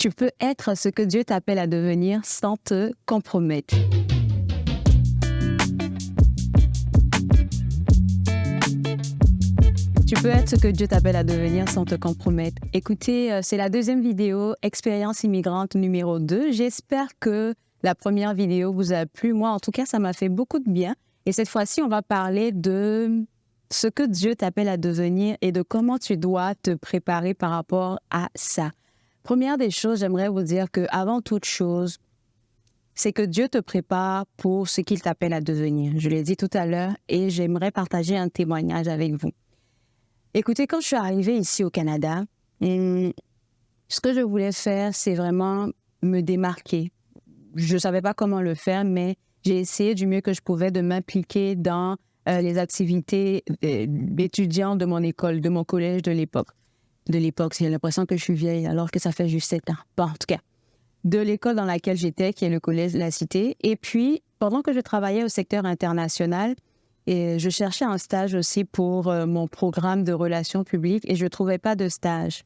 Tu peux être ce que Dieu t'appelle à devenir sans te compromettre. Tu peux être ce que Dieu t'appelle à devenir sans te compromettre. Écoutez, c'est la deuxième vidéo, Expérience immigrante numéro 2. J'espère que la première vidéo vous a plu. Moi, en tout cas, ça m'a fait beaucoup de bien. Et cette fois-ci, on va parler de ce que Dieu t'appelle à devenir et de comment tu dois te préparer par rapport à ça. Première des choses, j'aimerais vous dire qu'avant toute chose, c'est que Dieu te prépare pour ce qu'il t'appelle à devenir. Je l'ai dit tout à l'heure et j'aimerais partager un témoignage avec vous. Écoutez, quand je suis arrivée ici au Canada, ce que je voulais faire, c'est vraiment me démarquer. Je ne savais pas comment le faire, mais j'ai essayé du mieux que je pouvais de m'impliquer dans les activités d'étudiants de mon école, de mon collège de l'époque. De l'époque, j'ai l'impression que je suis vieille alors que ça fait juste 7 ans. Bon, en tout cas, de l'école dans laquelle j'étais, qui est le collège de la Cité. Et puis, pendant que je travaillais au secteur international, et je cherchais un stage aussi pour mon programme de relations publiques et je ne trouvais pas de stage.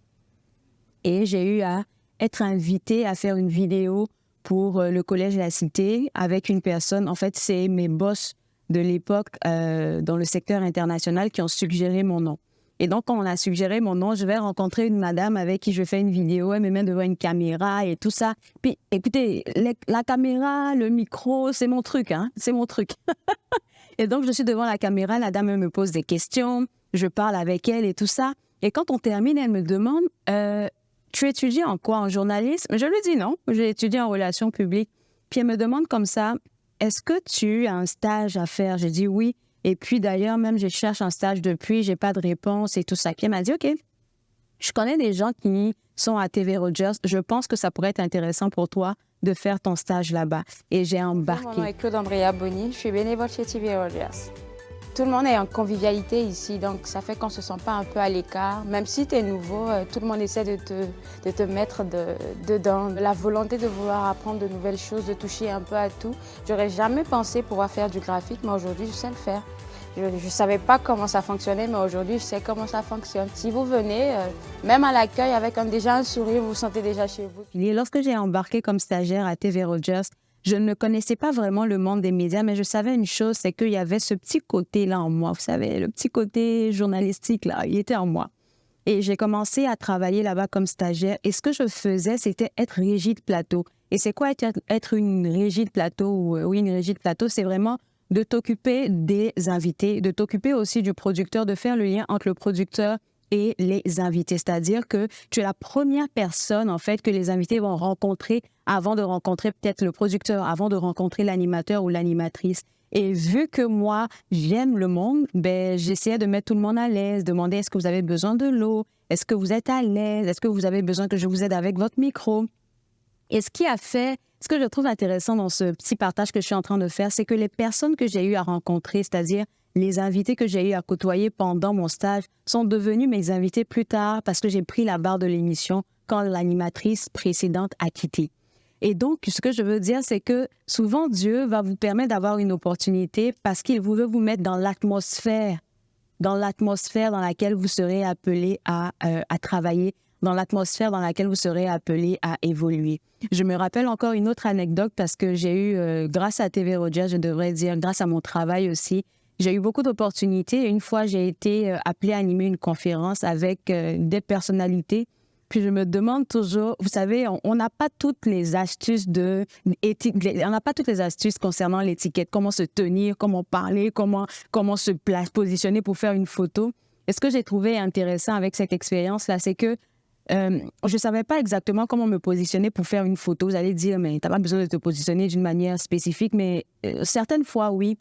Et j'ai eu à être invitée à faire une vidéo pour le Collège de la Cité avec une personne. En fait, c'est mes boss de l'époque dans le secteur international qui ont suggéré mon nom. Et donc, quand on a suggéré mon nom, je vais rencontrer une madame avec qui je fais une vidéo. Elle me met devant une caméra et tout ça. Puis, écoutez, la caméra, le micro, c'est mon truc, hein? C'est mon truc. Et donc, je suis devant la caméra, la dame me pose des questions, je parle avec elle et tout ça. Et quand on termine, elle me demande « Tu étudies en quoi, en journalisme ?» Je lui dis non, j'ai étudié en relations publiques. Puis elle me demande comme ça « Est-ce que tu as un stage à faire ?» J'ai dit oui. Et puis d'ailleurs, même je cherche un stage depuis, j'ai pas de réponse et tout ça. Puis elle m'a dit « OK, je connais des gens qui sont à TV Rogers, je pense que ça pourrait être intéressant pour toi de faire ton stage là-bas. » Et j'ai embarqué. Mon nom est Claude Andrea Boni, je suis bénévole chez TV Rogers. Tout le monde est en convivialité ici, donc ça fait qu'on ne se sent pas un peu à l'écart. Même si tu es nouveau, tout le monde essaie de te mettre dedans. La volonté de vouloir apprendre de nouvelles choses, de toucher un peu à tout. J'aurais jamais pensé pouvoir faire du graphique, mais aujourd'hui, je sais le faire. Je ne savais pas comment ça fonctionnait, mais aujourd'hui, je sais comment ça fonctionne. Si vous venez, même à l'accueil, avec déjà un sourire, vous vous sentez déjà chez vous. Et lorsque j'ai embarqué comme stagiaire à TV Rogers, je ne connaissais pas vraiment le monde des médias, mais je savais une chose, c'est qu'il y avait ce petit côté-là en moi. Vous savez, le petit côté journalistique, là, il était en moi. Et j'ai commencé à travailler là-bas comme stagiaire. Et ce que je faisais, c'était être régie de plateau. Et c'est quoi être une régie de plateau? Oui, une régie de plateau, c'est vraiment de t'occuper des invités, de t'occuper aussi du producteur, de faire le lien entre le producteur et les invités. C'est-à-dire que tu es la première personne, en fait, que les invités vont rencontrer avant de rencontrer peut-être le producteur, avant de rencontrer l'animateur ou l'animatrice. Et vu que moi, j'aime le monde, ben, j'essayais de mettre tout le monde à l'aise, demander est-ce que vous avez besoin de l'eau, est-ce que vous êtes à l'aise, est-ce que vous avez besoin que je vous aide avec votre micro. Et ce que je trouve intéressant dans ce petit partage que je suis en train de faire, c'est que les personnes que j'ai eu à rencontrer, c'est-à-dire les invités que j'ai eu à côtoyer pendant mon stage, sont devenus mes invités plus tard parce que j'ai pris la barre de l'émission quand l'animatrice précédente a quitté. Et donc, ce que je veux dire, c'est que souvent, Dieu va vous permettre d'avoir une opportunité parce qu'il veut vous mettre dans l'atmosphère dans laquelle vous serez appelé à travailler, dans l'atmosphère dans laquelle vous serez appelé à évoluer. Je me rappelle encore une autre anecdote parce que j'ai eu, grâce à TV Rogers, je devrais dire, grâce à mon travail aussi, j'ai eu beaucoup d'opportunités. Une fois, j'ai été appelée à animer une conférence avec des personnalités. Puis je me demande toujours, vous savez, on n'a pas toutes les astuces on n'a pas toutes les astuces concernant l'étiquette, comment se tenir, comment parler, comment se positionner pour faire une photo. Et ce que j'ai trouvé intéressant avec cette expérience-là, c'est que je ne savais pas exactement comment me positionner pour faire une photo. Vous allez dire, mais tu n'as pas besoin de te positionner d'une manière spécifique, mais certaines fois, oui.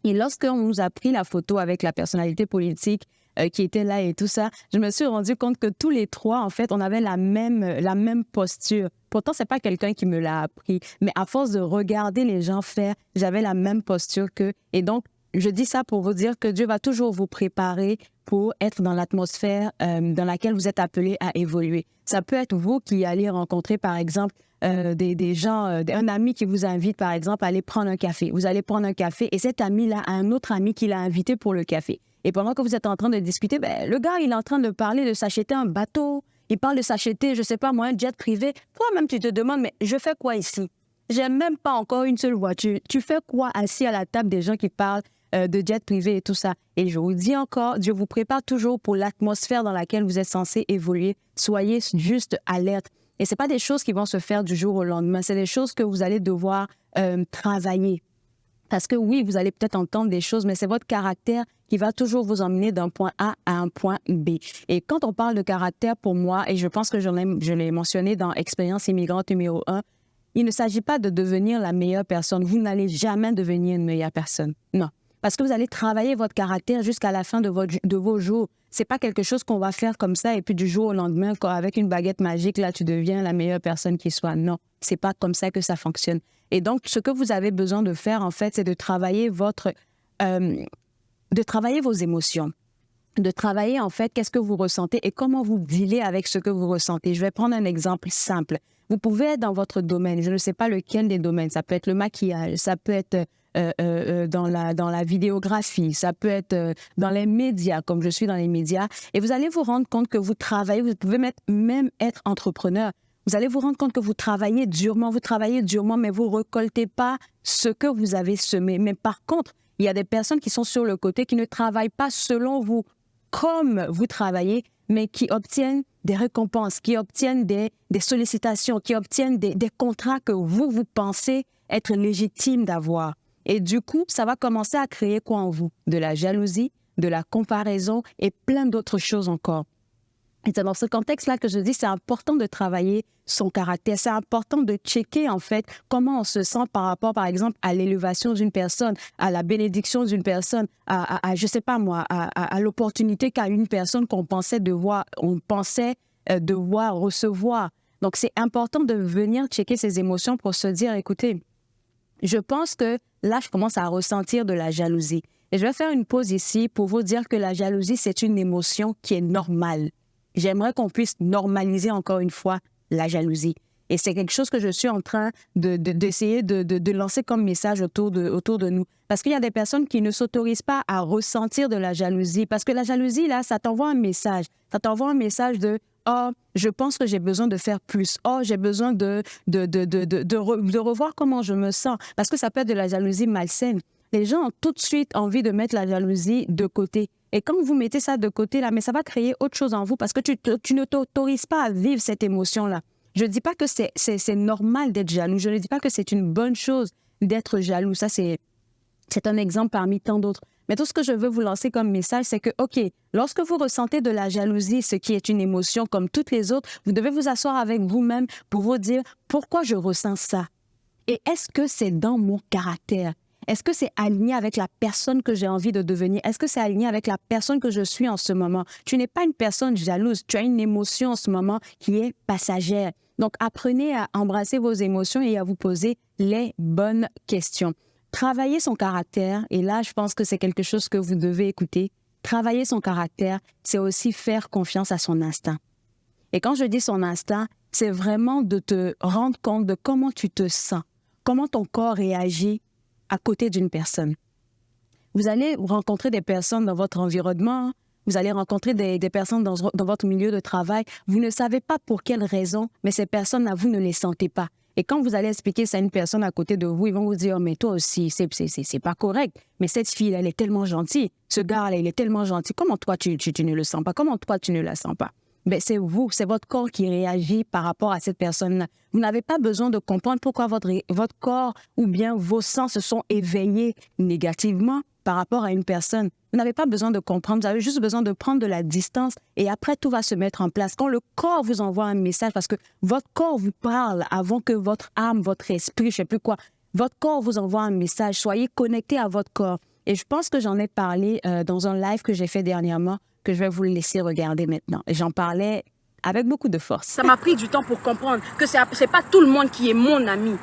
Et lorsqu'on nous a pris la photo avec la personnalité politique qui était là et tout ça, je me suis rendu compte que tous les trois, en fait, on avait la même posture. Pourtant, c'est pas quelqu'un qui me l'a appris, mais à force de regarder les gens faire, j'avais la même posture qu'eux. Et donc, je dis ça pour vous dire que Dieu va toujours vous préparer pour être dans l'atmosphère dans laquelle vous êtes appelé à évoluer. Ça peut être vous qui allez rencontrer, par exemple, des gens, un ami qui vous invite, par exemple, à aller prendre un café. Vous allez prendre un café et cet ami-là a un autre ami qui l'a invité pour le café. Et pendant que vous êtes en train de discuter, ben, le gars, il est en train de parler de s'acheter un bateau. il parle de s'acheter, je sais pas moi, un jet privé. Toi-même, tu te demandes, mais je fais quoi ici? J'ai même pas encore une seule voiture. Tu fais quoi assis à la table des gens qui parlent de jet privé et tout ça? Et je vous dis encore, Dieu vous prépare toujours pour l'atmosphère dans laquelle vous êtes censé évoluer. Soyez juste alerte. Et c'est pas des choses qui vont se faire du jour au lendemain. C'est des choses que vous allez devoir travailler. Parce que oui, vous allez peut-être entendre des choses, mais c'est votre caractère qui va toujours vous emmener d'un point A à un point B. Et quand on parle de caractère, pour moi, et je pense que je l'ai mentionné dans Expérience immigrante numéro 1, il ne s'agit pas de devenir la meilleure personne. Vous n'allez jamais devenir une meilleure personne. Non. Parce que vous allez travailler votre caractère jusqu'à la fin de vos jours. C'est pas quelque chose qu'on va faire comme ça et puis du jour au lendemain, avec une baguette magique, là, tu deviens la meilleure personne qui soit. Non, c'est pas comme ça que ça fonctionne. Et donc, ce que vous avez besoin de faire, en fait, c'est de travailler de travailler vos émotions. De travailler, en fait, qu'est-ce que vous ressentez et comment vous dealez avec ce que vous ressentez. Je vais prendre un exemple simple. Vous pouvez être dans votre domaine, je ne sais pas lequel des domaines, ça peut être le maquillage, ça peut être dans la vidéographie, ça peut être dans les médias, comme je suis dans les médias, et vous allez vous rendre compte que vous travaillez, vous pouvez même être entrepreneur. Vous allez vous rendre compte que vous travaillez durement, mais vous ne récoltez pas ce que vous avez semé. Mais par contre, il y a des personnes qui sont sur le côté, qui ne travaillent pas selon vous, comme vous travaillez, mais qui obtiennent des récompenses, qui obtiennent des sollicitations, qui obtiennent des contrats que vous pensez être légitimes d'avoir. Et du coup, ça va commencer à créer quoi en vous? De la jalousie, de la comparaison et plein d'autres choses encore. Et c'est dans ce contexte-là que je dis c'est important de travailler son caractère. C'est important de checker, en fait, comment on se sent par rapport, par exemple, à l'élévation d'une personne, à la bénédiction d'une personne, je sais pas moi, à l'opportunité qu'a une personne qu'on pensait devoir recevoir. Donc, c'est important de venir checker ses émotions pour se dire, écoutez, je pense que là, je commence à ressentir de la jalousie. Et je vais faire une pause ici pour vous dire que la jalousie, c'est une émotion qui est normale. J'aimerais qu'on puisse normaliser encore une fois la jalousie. Et c'est quelque chose que je suis en train d'essayer de lancer comme message autour de nous. Parce qu'il y a des personnes qui ne s'autorisent pas à ressentir de la jalousie. Parce que la jalousie, là, ça t'envoie un message. Ça t'envoie un message de « Oh, je pense que j'ai besoin de faire plus. Oh, j'ai besoin de revoir comment je me sens. » Parce que ça peut être de la jalousie malsaine. Les gens ont tout de suite envie de mettre la jalousie de côté. Et quand vous mettez ça de côté, là, mais ça va créer autre chose en vous parce que tu ne t'autorises pas à vivre cette émotion-là. Je ne dis pas que c'est normal d'être jaloux. Je ne dis pas que c'est une bonne chose d'être jaloux. Ça, c'est un exemple parmi tant d'autres. Mais tout ce que je veux vous lancer comme message, c'est que, OK, lorsque vous ressentez de la jalousie, ce qui est une émotion comme toutes les autres, vous devez vous asseoir avec vous-même pour vous dire pourquoi je ressens ça. Et est-ce que c'est dans mon caractère? Est-ce que c'est aligné avec la personne que j'ai envie de devenir? Est-ce que c'est aligné avec la personne que je suis en ce moment? Tu n'es pas une personne jalouse. Tu as une émotion en ce moment qui est passagère. Donc, apprenez à embrasser vos émotions et à vous poser les bonnes questions. Travailler son caractère, et là, je pense que c'est quelque chose que vous devez écouter. Travailler son caractère, c'est aussi faire confiance à son instinct. Et quand je dis son instinct, c'est vraiment de te rendre compte de comment tu te sens, comment ton corps réagit à côté d'une personne. Vous allez rencontrer des personnes dans votre environnement, vous allez rencontrer des personnes dans votre milieu de travail. Vous ne savez pas pour quelle raison, mais ces personnes-là, vous ne les sentez pas. Et quand vous allez expliquer ça à une personne à côté de vous, ils vont vous dire « Mais toi aussi, c'est pas correct. Mais cette fille, elle est tellement gentille. Ce gars-là, il est tellement gentil. Comment toi, tu ne le sens pas? Comment toi, tu ne la sens pas? » Ben, c'est vous, c'est votre corps qui réagit par rapport à cette personne-là. Vous n'avez pas besoin de comprendre pourquoi votre corps ou bien vos sens se sont éveillés négativement par rapport à une personne. Vous n'avez pas besoin de comprendre, vous avez juste besoin de prendre de la distance et après, tout va se mettre en place. Quand le corps vous envoie un message, parce que votre corps vous parle avant que votre âme, votre esprit, je ne sais plus quoi, votre corps vous envoie un message, soyez connecté à votre corps. Et je pense que j'en ai parlé dans un live que j'ai fait dernièrement, que je vais vous laisser regarder maintenant. Et j'en parlais avec beaucoup de force. Ça m'a pris du temps pour comprendre que c'est pas tout le monde qui est mon ami.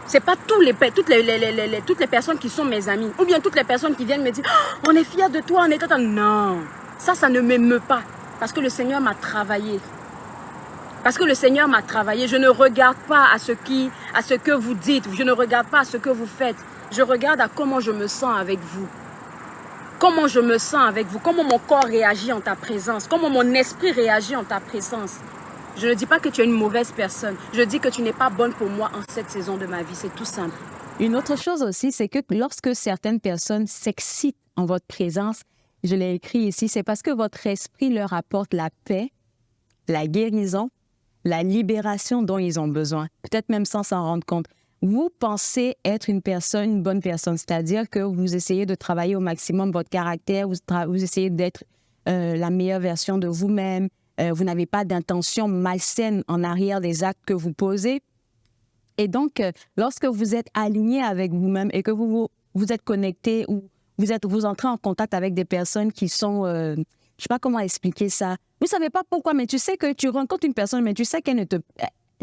C'est pas toutes les personnes qui sont mes amis. Ou bien toutes les personnes qui viennent me dire oh, « On est fiers de toi, on est content. » Non, ça ne m'émeut pas. Parce que le Seigneur m'a travaillé. Parce que le Seigneur m'a travaillé. Je ne regarde pas à ce que vous dites. Je ne regarde pas à ce que vous faites. Je regarde à comment je me sens avec vous. comment je me sens avec vous, comment mon corps réagit en ta présence, comment mon esprit réagit en ta présence. Je ne dis pas que tu es une mauvaise personne. Je dis que tu n'es pas bonne pour moi en cette saison de ma vie. C'est tout simple. Une autre chose aussi, c'est que lorsque certaines personnes s'excitent en votre présence, je l'ai écrit ici, c'est parce que votre esprit leur apporte la paix, la guérison, la libération dont ils ont besoin, peut-être même sans s'en rendre compte. Vous pensez être une bonne personne, c'est-à-dire que vous essayez de travailler au maximum votre caractère, vous essayez d'être la meilleure version de vous-même, vous n'avez pas d'intention malsaine en arrière des actes que vous posez. Et donc, lorsque vous êtes aligné avec vous-même et que vous êtes connecté ou vous entrez en contact avec des personnes qui sont, je ne sais pas comment expliquer ça. Vous ne savez pas pourquoi, mais tu sais que tu rencontres une personne, mais tu sais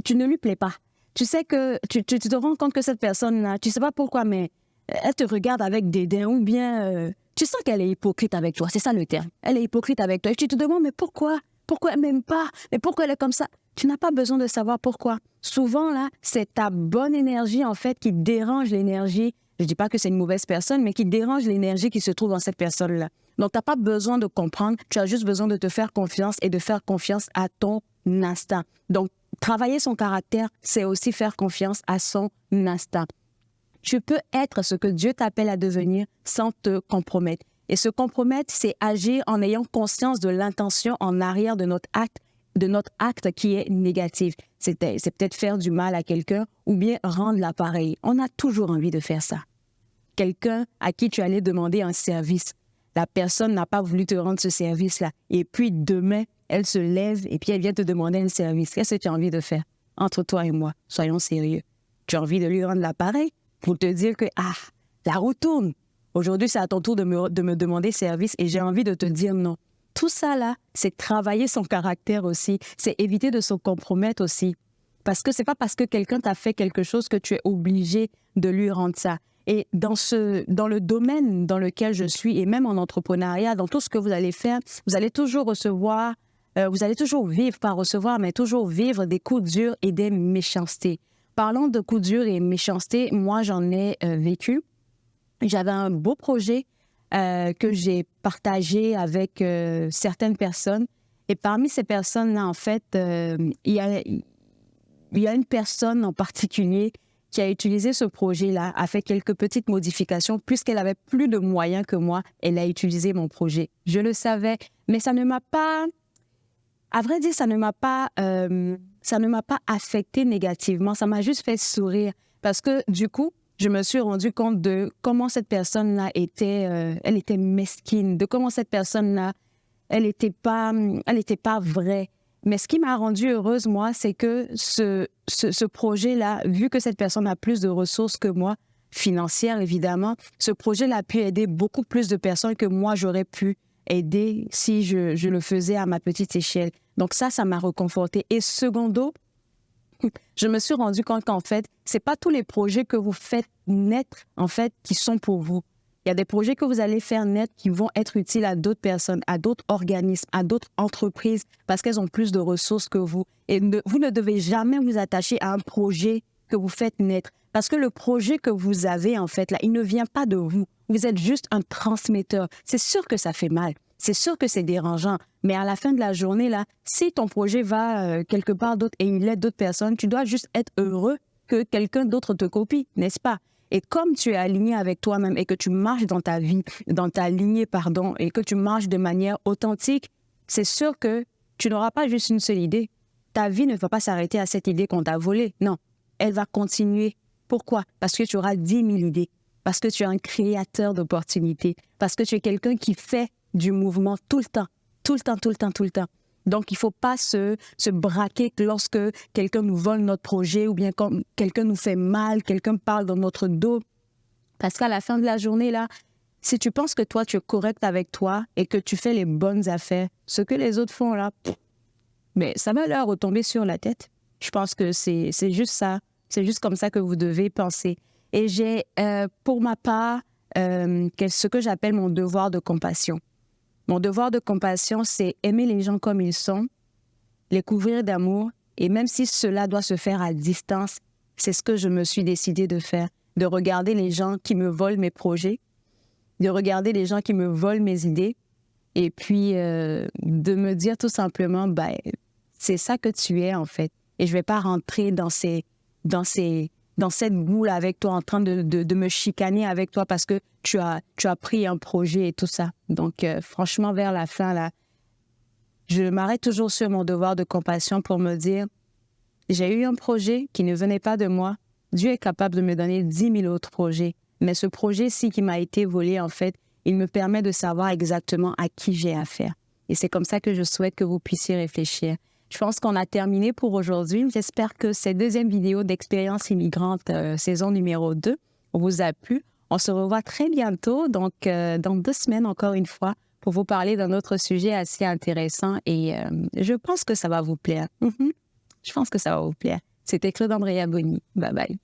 tu ne lui plais pas. Tu sais que tu te rends compte que cette personne-là, tu ne sais pas pourquoi, mais elle te regarde avec dédain ou bien tu sens qu'elle est hypocrite avec toi. C'est ça le terme. Elle est hypocrite avec toi. Et tu te demandes, mais pourquoi? Pourquoi elle m'aime pas? Mais pourquoi elle est comme ça? Tu n'as pas besoin de savoir pourquoi. Souvent, là, c'est ta bonne énergie, en fait, qui dérange l'énergie. Je ne dis pas que c'est une mauvaise personne, mais qui dérange l'énergie qui se trouve dans cette personne-là. Donc, tu n'as pas besoin de comprendre. Tu as juste besoin de te faire confiance et de faire confiance à ton instinct. Donc, travailler son caractère, c'est aussi faire confiance à son instinct. Tu peux être ce que Dieu t'appelle à devenir sans te compromettre. Et se compromettre, c'est agir en ayant conscience de l'intention en arrière de notre acte qui est négatif. C'est peut-être faire du mal à quelqu'un ou bien rendre l'appareil. On a toujours envie de faire ça. Quelqu'un à qui tu allais demander un service, la personne n'a pas voulu te rendre ce service-là. Et puis demain, elle se lève et puis elle vient te demander un service. Qu'est-ce que tu as envie de faire? Entre toi et moi, soyons sérieux. Tu as envie de lui rendre l'appareil pour te dire que, la roue tourne. Aujourd'hui, c'est à ton tour de me demander service et j'ai envie de te dire non. Tout ça, là, c'est travailler son caractère aussi. C'est éviter de se compromettre aussi. Parce que c'est pas parce que quelqu'un t'a fait quelque chose que tu es obligé de lui rendre ça. Et dans le domaine dans lequel je suis, et même en entrepreneuriat, dans tout ce que vous allez faire, vous allez toujours recevoir, vous allez toujours vivre, pas recevoir, mais toujours vivre des coups durs et des méchancetés. Parlant de coups durs et méchancetés, moi, j'en ai vécu. J'avais un beau projet que j'ai partagé avec certaines personnes. Et parmi ces personnes-là, en fait, il y a une personne en particulier qui a utilisé ce projet-là, a fait quelques petites modifications. Puisqu'elle avait plus de moyens que moi, elle a utilisé mon projet. Je le savais, mais ça ne m'a pas... À vrai dire, ça ne m'a pas affecté négativement. Ça m'a juste fait sourire. Parce que, du coup, je me suis rendu compte de comment cette personne-là elle était mesquine, de comment cette personne-là, elle n'était pas vraie. Mais ce qui m'a rendue heureuse, moi, c'est que ce projet-là, vu que cette personne a plus de ressources que moi, financières évidemment, ce projet-là a pu aider beaucoup plus de personnes que moi, j'aurais pu aider si je le faisais à ma petite échelle. Donc ça m'a réconfortée. Et secondo, je me suis rendu compte qu'en fait, c'est pas tous les projets que vous faites naître, en fait, qui sont pour vous. Il y a des projets que vous allez faire naître qui vont être utiles à d'autres personnes, à d'autres organismes, à d'autres entreprises, parce qu'elles ont plus de ressources que vous. Et vous ne devez jamais vous attacher à un projet que vous faites naître. Parce que le projet que vous avez, en fait, là, il ne vient pas de vous. Vous êtes juste un transmetteur. C'est sûr que ça fait mal. C'est sûr que c'est dérangeant. Mais à la fin de la journée, là, si ton projet va quelque part d'autre et il aide d'autres personnes, tu dois juste être heureux que quelqu'un d'autre te copie, n'est-ce pas? Et comme tu es aligné avec toi-même et que tu marches dans ta vie, dans ta lignée, et que tu marches de manière authentique, c'est sûr que tu n'auras pas juste une seule idée. Ta vie ne va pas s'arrêter à cette idée qu'on t'a volée. Non, elle va continuer. Pourquoi? Parce que tu auras 10 000 idées. Parce que tu es un créateur d'opportunités. Parce que tu es quelqu'un qui fait du mouvement tout le temps. Tout le temps, tout le temps, tout le temps. Donc, il ne faut pas se braquer lorsque quelqu'un nous vole notre projet ou bien quand quelqu'un nous fait mal, quelqu'un parle dans notre dos. Parce qu'à la fin de la journée, là, si tu penses que toi, tu es correct avec toi et que tu fais les bonnes affaires, ce que les autres font là, mais ça va leur retomber sur la tête. Je pense que c'est juste ça. C'est juste comme ça que vous devez penser. Et j'ai, pour ma part, ce que j'appelle mon devoir de compassion. Mon devoir de compassion, c'est aimer les gens comme ils sont, les couvrir d'amour, et même si cela doit se faire à distance, c'est ce que je me suis décidée de faire, de regarder les gens qui me volent mes projets de regarder les gens qui me volent mes idées et puis de me dire tout simplement, ben, c'est ça que tu es en fait. Et je ne vais pas rentrer dans cette boule avec toi en train de me chicaner avec toi parce que tu as pris un projet et tout ça. Donc, franchement, vers la fin, là, je m'arrête toujours sur mon devoir de compassion pour me dire, j'ai eu un projet qui ne venait pas de moi. Dieu est capable de me donner 10 000 autres projets. Mais ce projet-ci qui m'a été volé, en fait, il me permet de savoir exactement à qui j'ai affaire. Et c'est comme ça que je souhaite que vous puissiez réfléchir. Je pense qu'on a terminé pour aujourd'hui. J'espère que cette deuxième vidéo d'Expérience immigrante, saison numéro 2, vous a plu. On se revoit très bientôt, donc dans 2 semaines encore une fois, pour vous parler d'un autre sujet assez intéressant et je pense que ça va vous plaire. Je pense que ça va vous plaire. C'était Claude Andrea Boni. Bye bye.